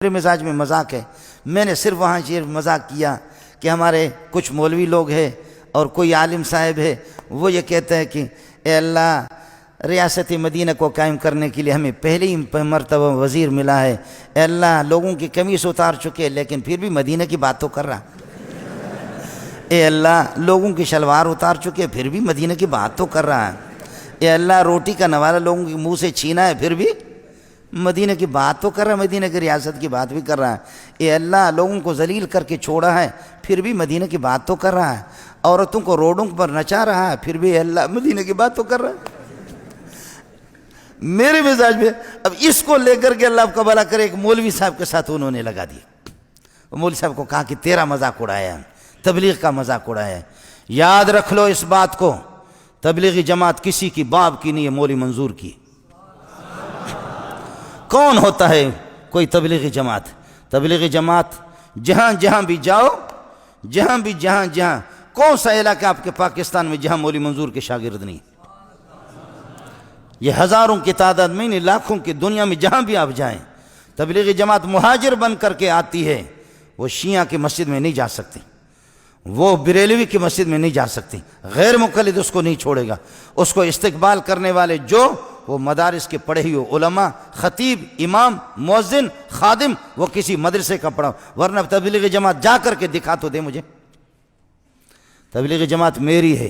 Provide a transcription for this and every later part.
میرے مزاج میں مذاق ہے. میں نے صرف وہاں یہ مذاق کیا کہ ہمارے کچھ مولوی لوگ ہیں اور کوئی عالم صاحب ہے، وہ یہ کہتا ہے کہ اے اللہ، ریاست مدینہ کو قائم کرنے کے لیے ہمیں پہلی مرتبہ وزیر ملا ہے. اے اللہ، لوگوں کی قمیص اتار چکے لیکن پھر بھی مدینہ کی بات تو کر رہا. اے اللہ، لوگوں کی شلوار اتار چکے پھر بھی مدینہ کی بات تو کر رہا ہے. اے اللہ، روٹی کا نوالہ لوگوں کے منہ سے چھینا ہے پھر بھی مدینہ کی بات تو کر رہا ہے، مدینہ کی ریاست کی بات بھی کر رہا ہے. اے اللہ، لوگوں کو ذلیل کر کے چھوڑا ہے پھر بھی مدینہ کی بات تو کر رہا ہے. عورتوں کو روڈوں پر نچا رہا ہے پھر بھی اے اللہ مدینہ کی بات تو کر رہا ہے. میرے مزاج میں اب اس کو لے کر کے اللہ آپ کا بھلا کرے ایک مولوی صاحب کے ساتھ انہوں نے لگا دیا. مولوی صاحب کو کہا کہ تیرا مذاق اڑایا، تبلیغ کا مذاق اڑایا. یاد رکھ لو اس بات کو، تبلیغی جماعت کسی کی باپ کی نہیں ہے، مولوی منظور کی. کون ہوتا ہے کوئی تبلیغی جماعت؟ تبلیغی جماعت جہاں جہاں بھی جاؤ، جہاں کون سا علاقہ آپ کے پاکستان میں جہاں مولوی منظور کے شاگرد نہیں؟ یہ ہزاروں کی تعداد میں نہیں، لاکھوں کی دنیا میں جہاں بھی آپ جائیں. تبلیغی جماعت مہاجر بن کر کے آتی ہے. وہ شیعہ کی مسجد میں نہیں جا سکتی، وہ بریلوی کی مسجد میں نہیں جا سکتی. غیر مقلد اس کو نہیں چھوڑے گا. اس کو استقبال کرنے والے جو وہ مدارس کے پڑھے ہوئے علماء، خطیب، امام، مؤذن، خادم، وہ کسی مدرسے کا پڑھا. ورنہ تبلیغی جماعت جا کر کے دکھا تو دے مجھے. تبلیغی جماعت میری ہے،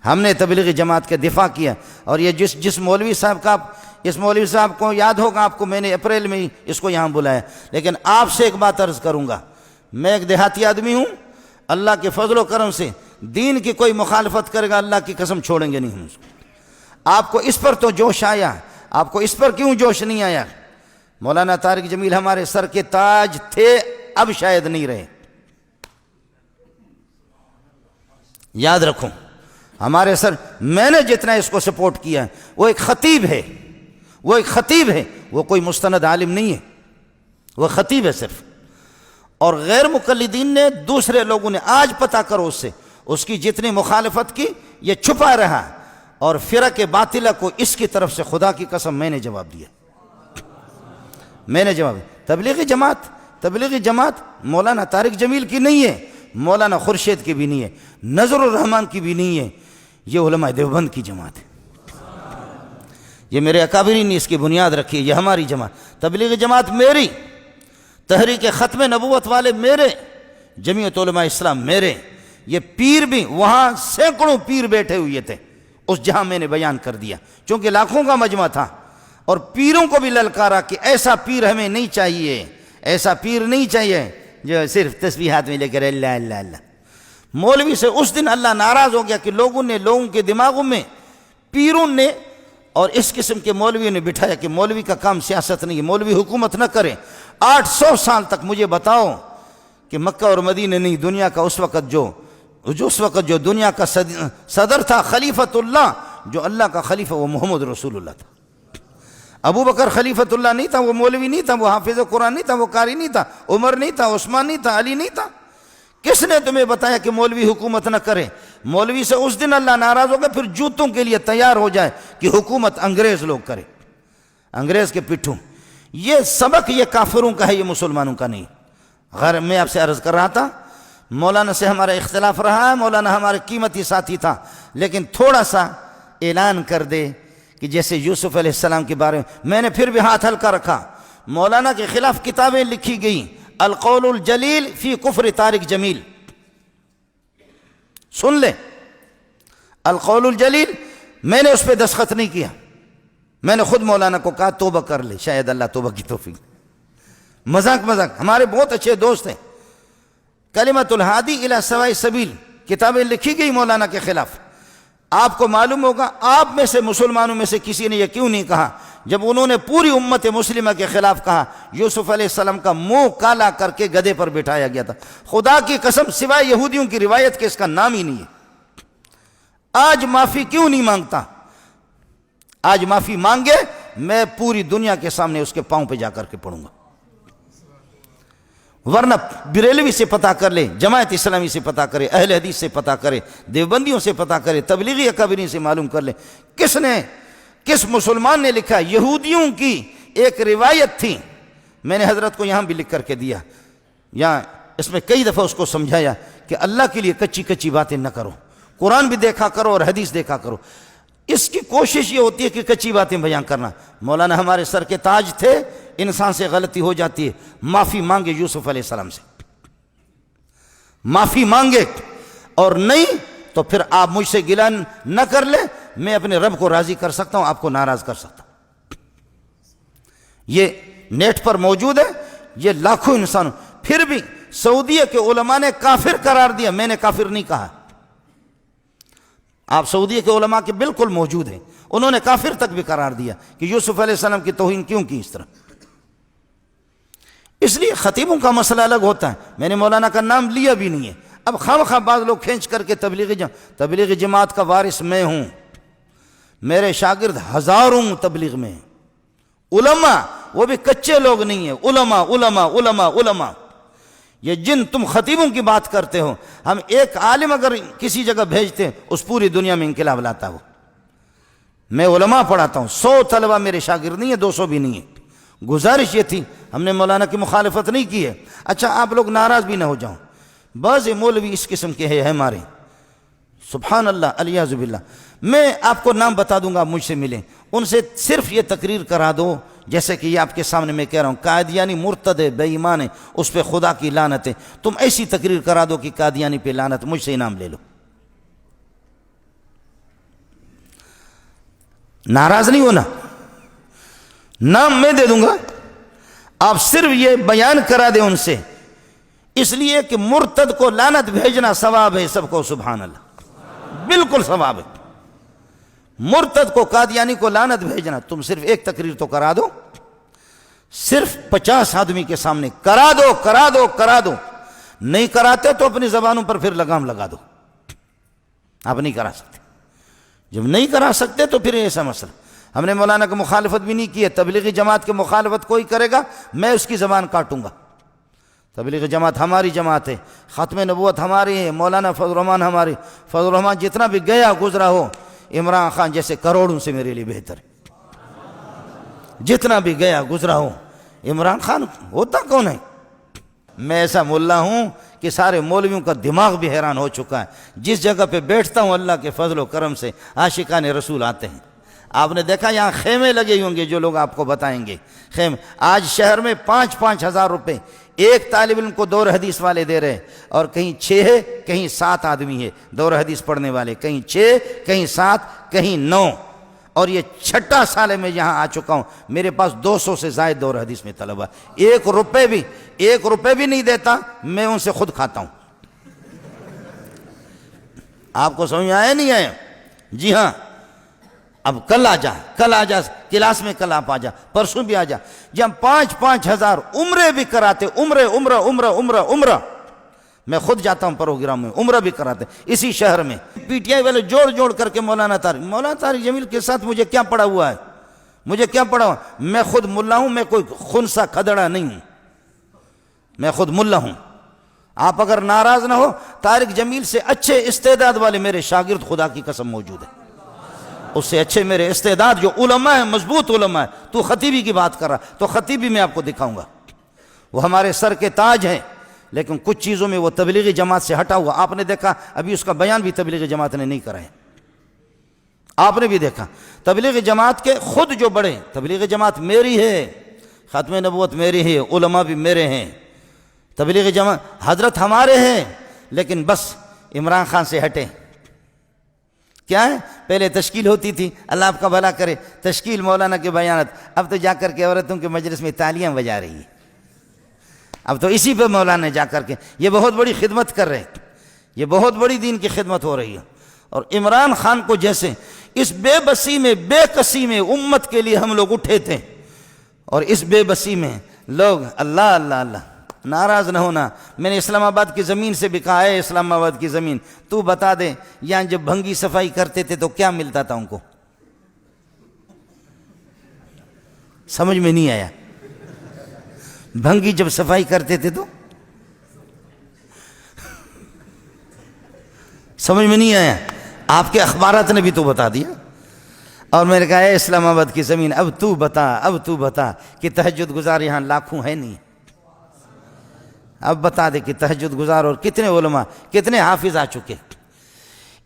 ہم نے تبلیغی جماعت کا دفاع کیا. اور یہ جس مولوی صاحب کا اس مولوی صاحب کو یاد ہوگا آپ کو، میں نے اپریل میں ہی اس کو یہاں بلایا. لیکن آپ سے ایک بات عرض کروں گا، میں ایک دیہاتی آدمی ہوں، اللہ کے فضل و کرم سے دین کی کوئی مخالفت کرے گا اللہ کی قسم چھوڑیں گے نہیں ہم اس کو. آپ کو اس پر تو جوش آیا، آپ کو اس پر کیوں جوش نہیں آیا؟ مولانا طارق جمیل ہمارے سر کے تاج تھے، اب شاید نہیں رہے. یاد رکھو ہمارے سر، میں نے جتنا اس کو سپورٹ کیا ہے، وہ ایک خطیب ہے، وہ کوئی مستند عالم نہیں ہے، وہ خطیب ہے صرف. اور غیر مقلدین نے، دوسرے لوگوں نے، آج پتہ کرو اس سے، اس کی جتنی مخالفت کی یہ چھپا رہا. اور فرق باطلہ کو اس کی طرف سے خدا کی قسم میں نے جواب دیا. تبلیغی جماعت مولانا طارق جمیل کی نہیں ہے، مولانا خورشید کی بھی نہیں ہے، نظر الرحمان کی بھی نہیں ہے. یہ علماء دیوبند کی جماعت ہے. یہ میرے اکابرین نے اس کی بنیاد رکھی ہے. یہ ہماری جماعت، تبلیغی جماعت میری، تحریک ختم نبوت والے میرے، جمعیت علماء اسلام میرے. یہ پیر بھی، وہاں سینکڑوں پیر بیٹھے ہوئے تھے اس جہاں میں نے بیان کر دیا، چونکہ لاکھوں کا مجمع تھا. اور پیروں کو بھی للکارا کہ ایسا پیر ہمیں نہیں چاہیے، ایسا پیر نہیں چاہیے جو صرف تسبیحات میں لے کر اللہ اللہ اللہ. مولوی سے اس دن اللہ ناراض ہو گیا کہ لوگوں کے دماغوں میں پیروں نے اور اس قسم کے مولویوں نے بٹھایا کہ مولوی کا کام سیاست نہیں ہے، مولوی حکومت نہ کرے. 800 سال تک مجھے بتاؤ کہ مکہ اور مدینہ نہیں، دنیا کا اس وقت جو دنیا کا صدر تھا، خلیفۃ اللہ، جو اللہ کا خلیفہ، وہ محمد رسول اللہ تھا. ابو بکر خلیفۃ اللہ نہیں تھا، وہ مولوی نہیں تھا، وہ حافظ قرآن نہیں تھا، وہ قاری نہیں تھا، عمر نہیں تھا، عثمان نہیں تھا، علی نہیں تھا. کس نے تمہیں بتایا کہ مولوی حکومت نہ کرے؟ مولوی سے اس دن اللہ ناراض ہو گیا، پھر جوتوں کے لیے تیار ہو جائے کہ حکومت انگریز لوگ کرے، انگریز کے پٹھوں. یہ سبق یہ کافروں کا ہے، یہ مسلمانوں کا نہیں. غیر میں آپ سے عرض کر رہا تھا، مولانا سے ہمارا اختلاف رہا ہے، مولانا ہمارے قیمتی ساتھی تھا، لیکن تھوڑا سا اعلان کر دے کہ جیسے یوسف علیہ السلام کے بارے میں نے پھر بھی ہاتھ ہلکا رکھا. مولانا کے خلاف کتابیں لکھی گئیں، القول الجلیل فی کفر طارق جمیل، سن لے. القول الجلیل، میں نے اس پہ دستخط نہیں کیا، میں نے خود مولانا کو کہا توبہ کر لے، شاید اللہ توبہ کی توفیق. مذاق ہمارے بہت اچھے دوست ہیں. کلمۃ الہادی الی سواء السبیل کتابیں لکھی گئی مولانا کے خلاف. آپ کو معلوم ہوگا، آپ میں سے مسلمانوں میں سے کسی نے یہ کیوں نہیں کہا جب انہوں نے پوری امت مسلمہ کے خلاف کہا؟ یوسف علیہ السلام کا منہ کالا کر کے گدھے پر بٹھایا گیا تھا. خدا کی قسم سوائے یہودیوں کی روایت کے اس کا نام ہی نہیں ہے. آج معافی کیوں نہیں مانگتا؟ آج معافی مانگے، میں پوری دنیا کے سامنے اس کے پاؤں پہ جا کر کے پڑوں گا. ورنہ بریلوی سے پتہ کر لے، جماعت اسلامی سے پتہ کرے، اہل حدیث سے پتہ کرے، دیوبندیوں سے پتہ کرے، تبلیغی اکابرین سے معلوم کر لے کس مسلمان نے لکھا. یہودیوں کی ایک روایت تھی میں نے حضرت کو یہاں بھی لکھ کر کے دیا، یہاں اس میں کئی دفعہ اس کو سمجھایا کہ اللہ کے لیے کچی کچی باتیں نہ کرو، قرآن بھی دیکھا کرو اور حدیث دیکھا کرو۔ اس کی کوشش یہ ہوتی ہے کہ کچی باتیں بیان کرنا۔ مولانا ہمارے سر کے تاج تھے، انسان سے غلطی ہو جاتی ہے، معافی مانگے یوسف علیہ السلام سے، معافی مانگے، اور نہیں تو پھر آپ مجھ سے گلہ نہ کر لیں، میں اپنے رب کو راضی کر سکتا ہوں، آپ کو ناراض کر سکتا ہوں۔ یہ نیٹ پر موجود ہے، یہ لاکھوں انسانوں، پھر بھی سعودیہ کے علماء نے کافر قرار دیا، میں نے کافر نہیں کہا۔ آپ سعودیہ کے علماء کے بالکل موجود ہیں، انہوں نے کافر تک بھی قرار دیا کہ یوسف علیہ السلام کی توہین کیوں کی اس طرح۔ اس لیے خطیبوں کا مسئلہ الگ ہوتا ہے، میں نے مولانا کا نام لیا بھی نہیں ہے۔ اب خواہ بعض لوگ کھینچ کر کے تبلیغی جماعت کا وارث میں ہوں، میرے شاگرد ہزاروں تبلیغ میں ہیں، علماء وہ بھی کچے لوگ نہیں ہیں، علماء علماء علماء علماء۔ یہ جن تم خطیبوں کی بات کرتے ہو، ہم ایک عالم اگر کسی جگہ بھیجتے ہیں اس پوری دنیا میں انقلاب لاتا ہو۔ میں علماء پڑھاتا ہوں، 100 طلبہ میرے شاگرد نہیں ہے، 200 بھی نہیں ہے۔ گزارش یہ تھی، ہم نے مولانا کی مخالفت نہیں کی ہے۔ اچھا آپ لوگ ناراض بھی نہ ہو جاؤں، بعض مولوی اس قسم کے ہیں ہمارے، سبحان اللہ الیاذ باللہ، میں آپ کو نام بتا دوں گا، آپ مجھ سے ملیں، ان سے صرف یہ تقریر کرا دو جیسے کہ یہ آپ کے سامنے میں کہہ رہا ہوں، قادیانی مرتد ہے، بے ایمان ہے، اس پہ خدا کی لعنت ہے، تم ایسی تقریر کرا دو کہ قادیانی پہ لعنت، مجھ سے انعام لے لو۔ ناراض نہیں ہونا، نام میں دے دوں گا، آپ صرف یہ بیان کرا دیں ان سے، اس لیے کہ مرتد کو لعنت بھیجنا ثواب ہے سب کو، سبحان اللہ، بالکل ثواب ہے۔ مرتد کو قادیانی کو لعنت بھیجنا، تم صرف ایک تقریر تو کرا دو، صرف 50 آدمی کے سامنے کرا دو کرا دو کرا دو، نہیں کراتے تو اپنی زبانوں پر پھر لگام لگا دو، آپ نہیں کرا سکتے، جب نہیں کرا سکتے تو پھر ایسا مسئلہ۔ ہم نے مولانا کی مخالفت بھی نہیں کی ہے، تبلیغی جماعت کی مخالفت کوئی کرے گا میں اس کی زبان کاٹوں گا۔ تبلیغی جماعت ہماری جماعت ہے، ختم نبوت ہماری ہے، مولانا فضل الرحمان ہماری، فضل الرحمان جتنا بھی گیا گزرا ہو، عمران خان جیسے کروڑوں سے میرے لیے بہتر ہے، جتنا بھی گیا گزرا ہو۔ عمران خان ہوتا کون ہے؟ میں ایسا ملا ہوں کہ سارے مولویوں کا دماغ بھی حیران ہو چکا ہے، جس جگہ پہ بیٹھتا ہوں اللہ کے فضل و کرم سے عاشقان رسول آتے ہیں۔ آپ نے دیکھا یہاں خیمے لگے ہوں گے، جو لوگ آپ کو بتائیں گے خیمے، آج شہر میں 5-5 ہزار روپے ایک طالب علم کو دور حدیث والے دے رہے، اور کہیں 6 ہے کہیں 7 آدمی ہے دور حدیث پڑھنے والے، کہیں 6 کہیں 7 کہیں 9، اور یہ 6واں سال ہے میں یہاں آ چکا ہوں، میرے پاس 200 سے زائد دور حدیث میں طلبہ، 1 روپے بھی نہیں دیتا، میں ان سے خود کھاتا ہوں۔ آپ کو سمجھ آیا نہیں آیا؟ جی ہاں، اب کل آ جا کلاس میں، کل آپ آ جا، پرسوں بھی آ جا، جب 5-5 ہزار عمرے بھی کراتے، عمرہ میں خود جاتا ہوں پروگرام میں، عمرہ بھی کراتے اسی شہر میں۔ پی ٹی آئی والے جوڑ کر کے مولانا طارق جمیل کے ساتھ مجھے کیا پڑا ہوا ہے، مجھے کیا پڑا ہوا، میں خود ملا ہوں، میں کوئی خنسا کھدڑا نہیں ہوں، میں خود ملا ہوں۔ آپ اگر ناراض نہ ہو، طارق جمیل سے اچھے استعداد والے میرے شاگرد خدا کی قسم موجود ہیں، اس سے اچھے میرے استعداد جو علماء ہیں، مضبوط علماء ہیں۔ تو خطیبی کی بات کر رہا، تو خطیبی میں آپ کو دکھاؤں گا، وہ ہمارے سر کے تاج ہیں، لیکن کچھ چیزوں میں وہ تبلیغی جماعت سے ہٹا ہوا۔ آپ نے دیکھا ابھی اس کا بیان بھی تبلیغی جماعت نے نہیں کرا ہے، آپ نے بھی دیکھا تبلیغی جماعت کے خود جو بڑے، تبلیغی جماعت میری ہے، ختم نبوت میری ہے، علماء بھی میرے ہیں، تبلیغی جماعت حضرت ہمارے ہیں، لیکن بس عمران خان سے ہٹے۔ کیا ہے؟ پہلے تشکیل ہوتی تھی، اللہ آپ کا بھلا کرے، تشکیل مولانا کے بیانات، اب تو جا کر کے عورتوں کے مجلس میں تالیاں بجا رہی ہے، اب تو اسی پہ مولانا جا کر کے یہ بہت بڑی خدمت کر رہے ہیں، یہ بہت بڑی دین کی خدمت ہو رہی ہے۔ اور عمران خان کو جیسے اس بے بسی میں، بے کسی میں امت کے لیے ہم لوگ اٹھے تھے، اور اس بے بسی میں لوگ اللہ اللہ اللہ، ناراض نہ ہونا۔ میں نے اسلام آباد کی زمین سے بھی کہا ہے، اسلام آباد کی زمین تو بتا دے، یہاں جب بھنگی صفائی کرتے تھے تو کیا ملتا تھا ان کو؟ سمجھ میں نہیں آیا؟ بھنگی جب صفائی کرتے تھے تو سمجھ میں نہیں آیا؟ آپ کے اخبارات نے بھی تو بتا دیا۔ اور میں نے کہا اے اسلام آباد کی زمین، اب تو بتا کہ تہجد گزار یہاں لاکھوں ہے نہیں، اب بتا دے کہ تہجد گزار اور کتنے علماء کتنے حافظ آ چکے۔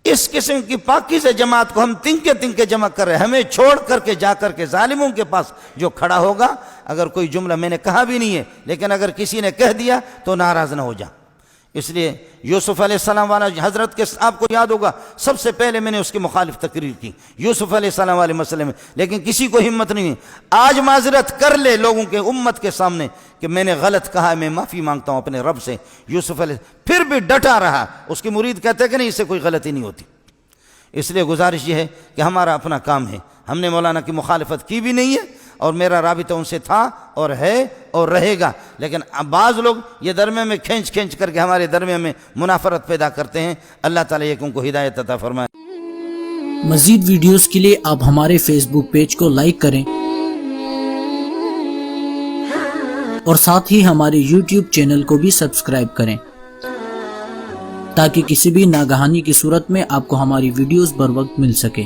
اس قسم کی پاکیزہ جماعت کو ہم تنکے جمع کر رہے ہیں، ہمیں چھوڑ کر کے جا کر کے ظالموں کے پاس جو کھڑا ہوگا، اگر کوئی جملہ میں نے کہا بھی نہیں ہے لیکن اگر کسی نے کہہ دیا تو ناراض نہ ہو جا۔ اس لیے یوسف علیہ السلام والا حضرت کے آپ کو یاد ہوگا، سب سے پہلے میں نے اس کی مخالف تقریر کی یوسف علیہ السلام والے مسئلے میں، لیکن کسی کو ہمت نہیں ہے۔ آج معذرت کر لے لوگوں کے امت کے سامنے کہ میں نے غلط کہا، میں معافی مانگتا ہوں اپنے رب سے۔ یوسف علیہ پھر بھی ڈٹا رہا، اس کی مرید کہتے ہیں کہ نہیں، اس سے کوئی غلطی نہیں ہوتی۔ اس لیے گزارش یہ ہے کہ ہمارا اپنا کام ہے، ہم نے مولانا کی مخالفت کی بھی نہیں ہے اور میرا رابطہ ان سے تھا اور ہے اور رہے گا، لیکن بعض لوگ یہ درمیان میں کھینچ کر کے ہمارے درمیان میں منافرت پیدا کرتے ہیں۔ اللہ تعالیٰ یکوں کو ہدایت عطا فرمائے۔ مزید ویڈیوز کے لیے آپ ہمارے فیس بک پیج کو لائک کریں اور ساتھ ہی ہمارے یوٹیوب چینل کو بھی سبسکرائب کریں تاکہ کسی بھی ناگہانی کی صورت میں آپ کو ہماری ویڈیوز بر وقت مل سکے۔